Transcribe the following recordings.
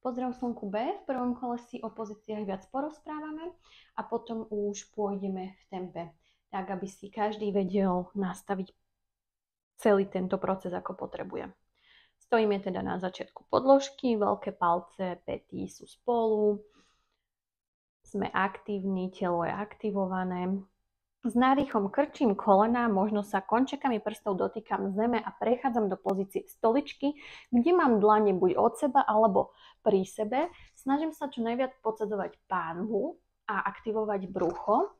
Pozdrav slnku B, v prvom kole si o pozíciách viac porozprávame a potom už pôjdeme v tempe, tak aby si každý vedel nastaviť celý tento proces, ako potrebuje. Stojíme teda na začiatku podložky, veľké palce, päty sú spolu, sme aktívni, telo je aktivované. S nádychom krčím kolena, možno sa končekami prstov dotýkam zeme a prechádzam do pozície stoličky, kde mám dlane buď od seba alebo pri sebe. Snažím sa čo najviac podsadzovať pánvu a aktivovať brucho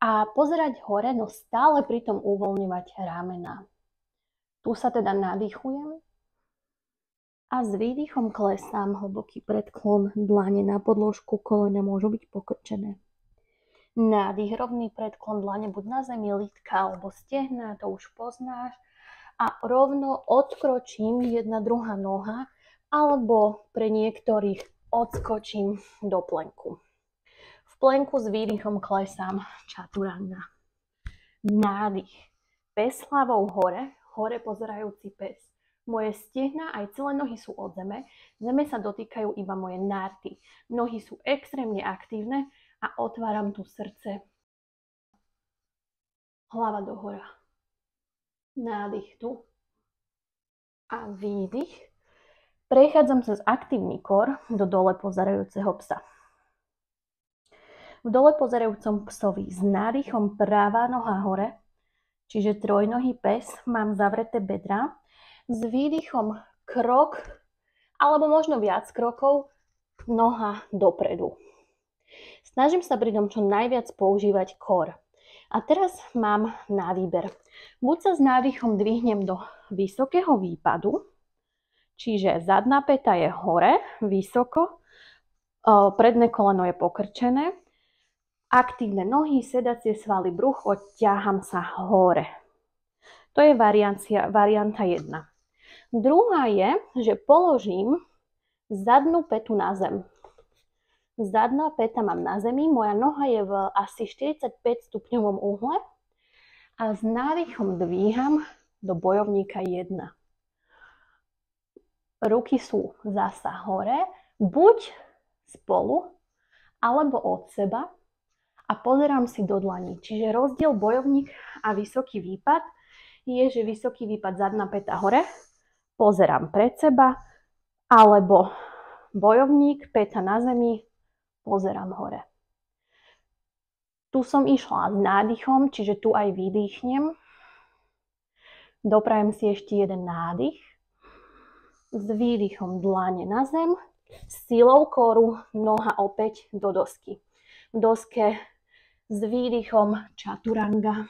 a pozerať hore, no stále pritom uvoľňovať ramena. Tu sa teda nadýchujem a s výdychom klesám, hlboký predklon, dlane na podložku, kolena môžu byť pokrčené. Nádych, rovný predklon, dlane buď na zemi, lítka alebo stehna, to už poznáš. A rovno odkročím jedna druhá noha, alebo pre niektorých odskočím do plenku. V plenku s výdychom klesám čaturanga. Nádych, pes hlavou hore, hore pozerajúci pes. Moje stehna aj celé nohy sú od zeme, zeme sa dotýkajú iba moje nárty. Nohy sú extrémne aktívne, a otváram tu srdce. Hlava dohora. Nádych tu. A výdych. Prechádzam cez aktívny kor do dole pozerajúceho psa. V dole pozerajúcom psovi s nádychom pravá noha hore, čiže trojnohý pes, mám zavreté bedra. S výdychom krok, alebo možno viac krokov, noha dopredu. Snažím sa pri tom čo najviac používať core. A teraz mám na výber. Buď sa s nádychom dvihnem do vysokého výpadu, čiže zadná päta je hore, vysoko, predné koleno je pokrčené, aktívne nohy, sedacie svaly, brucho, ťaham sa hore. To je varianta 1. Druhá je, že položím zadnú pätu na zem. Zadná päta mám na zemi, moja noha je v asi 45 stupňovom uhle a s nádychom dvíham do bojovníka 1. Ruky sú zasa hore, buď spolu, alebo od seba a pozerám si do dlaní. Čiže rozdiel bojovník a vysoký výpad je, že vysoký výpad zadná päta hore, pozerám pred seba, alebo bojovník, päta na zemi, pozerám hore. Tu som išla s nádychom, čiže tu aj vydýchnem. Doprajem si ešte jeden nádych. S výdychom dlane na zem. Silou koru noha opäť do dosky. V doske s výdychom čaturanga.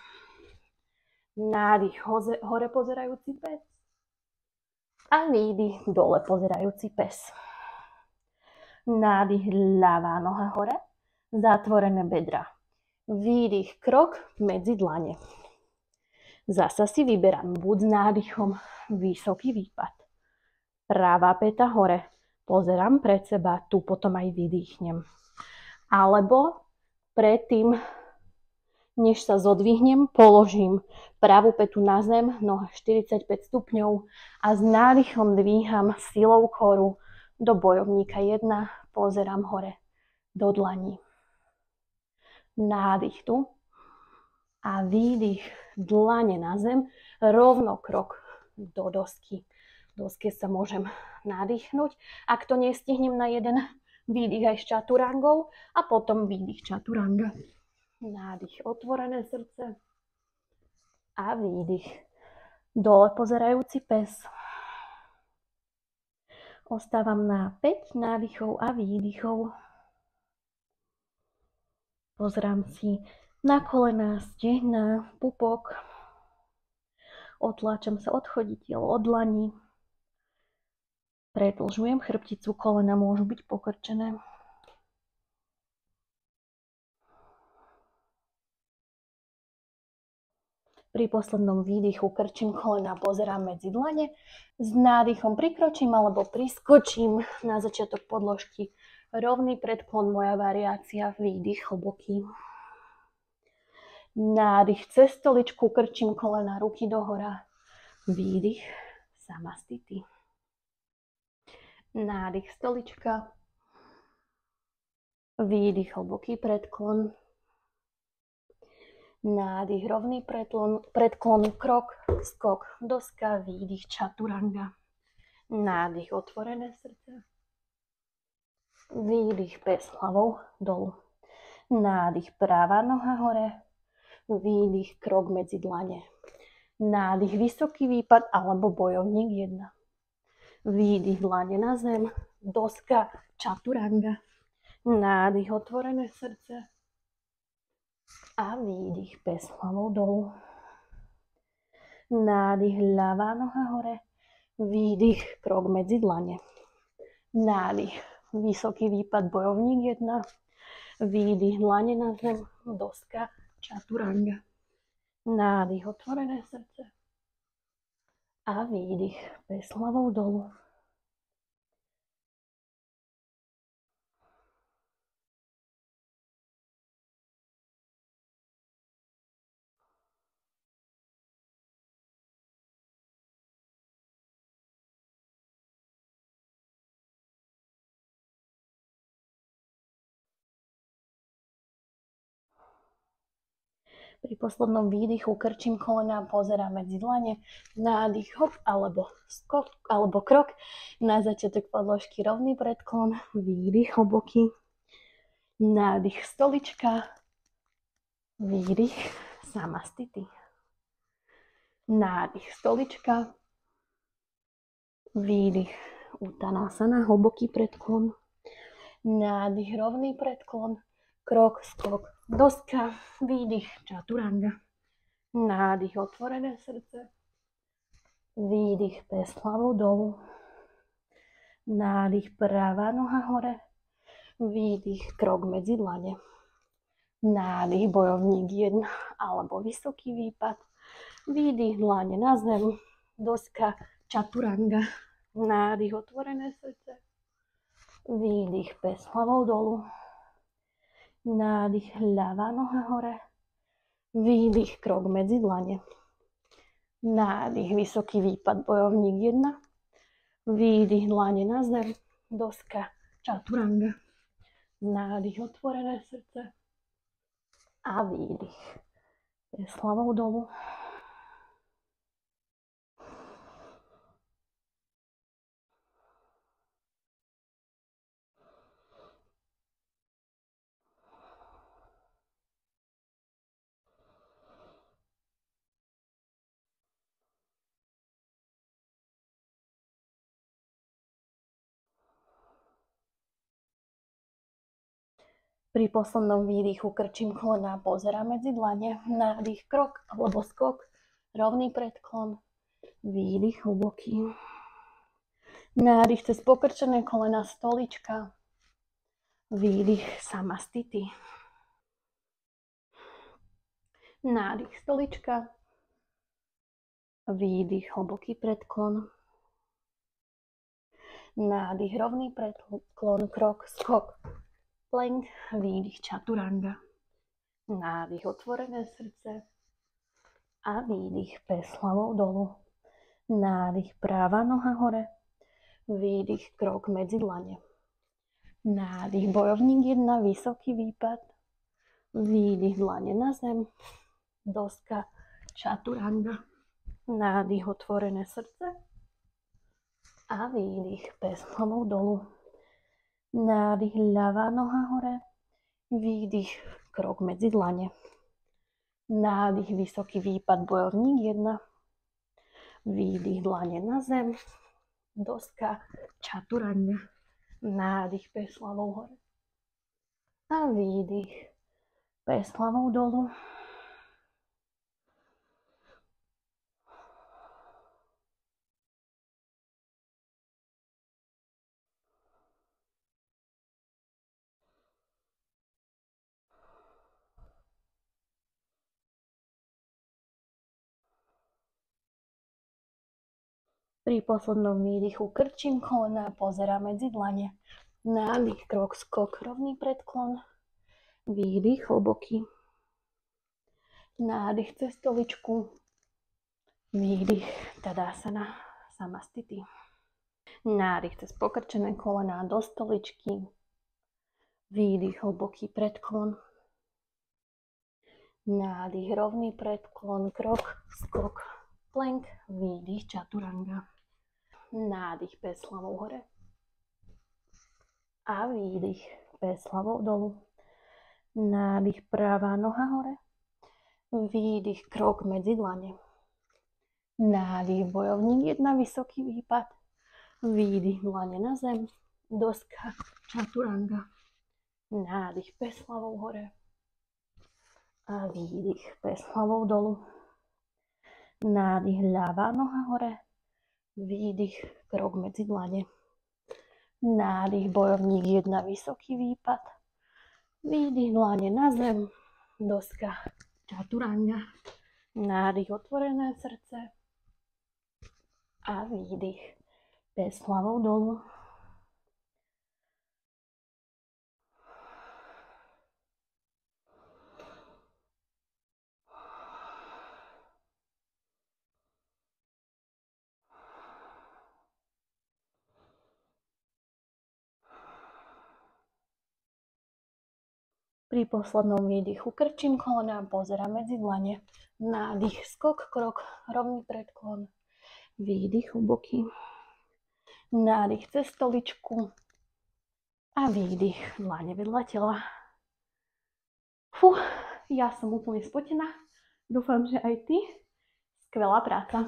Nádych hore pozerajúci pes. A výdych dole pozerajúci pes. Nádych ľavá noha hore, zatvorené bedra. Výdych krok medzi dlane. Zasa si vyberám buď s nádychom vysoký výpad. Pravá päta hore, pozerám pred seba, tu potom aj vydýchnem. Alebo predtým, než sa zodvihnem, položím pravú pätu na zem, noha 45 stupňov a s nádychom dvíham silou koru do bojovníka 1, pozerám hore do dlaní. Nádych tu a výdych dlane na zem, rovno krok do dosky. V doske sa môžem nadýchnuť. Ak to nestihnem na jeden výdych aj s čaturangou a potom výdych čaturanga. Nádych, otvorené srdce a výdych. Dole pozerajúci pes. Ostávam na 5 nádychov a výdychov. Pozerám si na kolená, stehná, pupok. Otláčam sa od choditiel, od dlaní. Predĺžujem chrbticu, kolena môžu byť pokrčené. Pri poslednom výdychu krčím kolena, pozerám medzi dlane. S nádychom prikročím alebo priskočím na začiatok podložky. Rovný predklon, moja variácia, výdych hlboký. Nádych cez stoličku, krčím kolena, ruky dohora. Výdych, samastity. Nádych stolička. Výdych hlboký predklon. Nádych rovný predklon, krok, skok, doska, výdych chaturanga. Nádych otvorené srdce. Výdych pes hlavou dolu. Nádych práva noha hore. Výdych krok medzi dlane. Nádych vysoký výpad alebo bojovník 1. Výdych dlane na zem. Doska chaturanga. Nádych otvorené srdce. A výdych pes hlavou dolu. Nádych ľavá noha hore. Výdych krok medzi dlane. Nádych vysoký výpad bojovník 1. Výdych dlane na zem. Doska chaturanga. Nádych otvorené srdce. A výdych pes hlavou dolu. Pri poslednom výdychu krčím kolena, pozerám medzi dlane, nádych, hop, alebo skok, alebo krok. Na začiatok podložky rovný predklon, výdych hlboký, nádych stolička, výdych samastity. Nádych stolička, výdych uttanasana, hlboký predklon, nádych rovný predklon, krok, skok, doska, výdych chaturanga. Nádych otvorené srdce. Výdych pes hlavou dolu. Nádych práva noha hore. Výdych krok medzi dlane. Nádych bojovník 1 alebo vysoký výpad. Výdych dlane na zem. Doska chaturanga. Nádych otvorené srdce. Výdych pes hlavou dolu. Nádych ľavá noha hore. Výdych krok medzi dlane. Nádych vysoký výpad bojovník 1. Výdych dlane na zem. Doska chaturanga. Nádych otvorené srdce. A výdych pes hlavou dolu. Pri poslednom výdychu krčím kolena, pozerám medzi dlane, nádych, krok alebo skok, rovný predklon, výdych hlboký. Nádych cez pokrčené kolena, stolička, výdych samastity. Nádych stolička, výdych hlboký predklon, nádych rovný predklon, krok, skok, plank, výdych chaturanga. Nádych otvorené srdce a výdych pes hlavou dolu. Nádych práva noha hore, výdych krok medzi dlane. Nádych bojovník 1, vysoký výpad, výdych dlane na zem, doska chaturanga. Nádych otvorené srdce a výdych pes hlavou dolu. Nádych ľavá noha hore, výdych krok medzi dlane. Nádych vysoký výpad bojovník 1. Výdych dlane na zem, doska chaturanga. Nádych pes hlavou hore. A výdych pes hlavou dolu. Pri poslednom výdychu krčím kolena, pozerám medzi dlane. Nádych, krok, skok, rovný predklon. Výdych hlboký. Nádych cez stoličku. Výdych tadasana samastity. Nádych cez pokrčené kolená do stoličky. Výdych, hlboký predklon. Nádych, rovný predklon, krok, skok, plank, výdych, chaturanga. Nádych, pes hlavou hore. A výdych, pes hlavou dolu. Nádych, pravá noha hore. Výdych, krok medzi dlane. Nádych, bojovník 1, vysoký výpad. Výdych, dlane na zem. Doska, chaturanga. Nádych, pes hlavou hore. A výdych, pes hlavou dolu. Nádych, ľavá noha hore. Výdych, krok medzi dlane. Nádych, bojovník 1, vysoký výpad. Výdych, dlane na zem. Doska, chaturanga. Nádych, otvorené srdce. A výdych, pes hlavou dolu. Pri poslednom výdychu krčím kolená, pozerám medzi dlane. Nádych, skok, krok, rovný predklon. Výdych, hlboký. Nádych cez stoličku. A výdych, dlane vedľa tela. Ja som úplne spotená. Dúfam, že aj ty. Skvelá práca.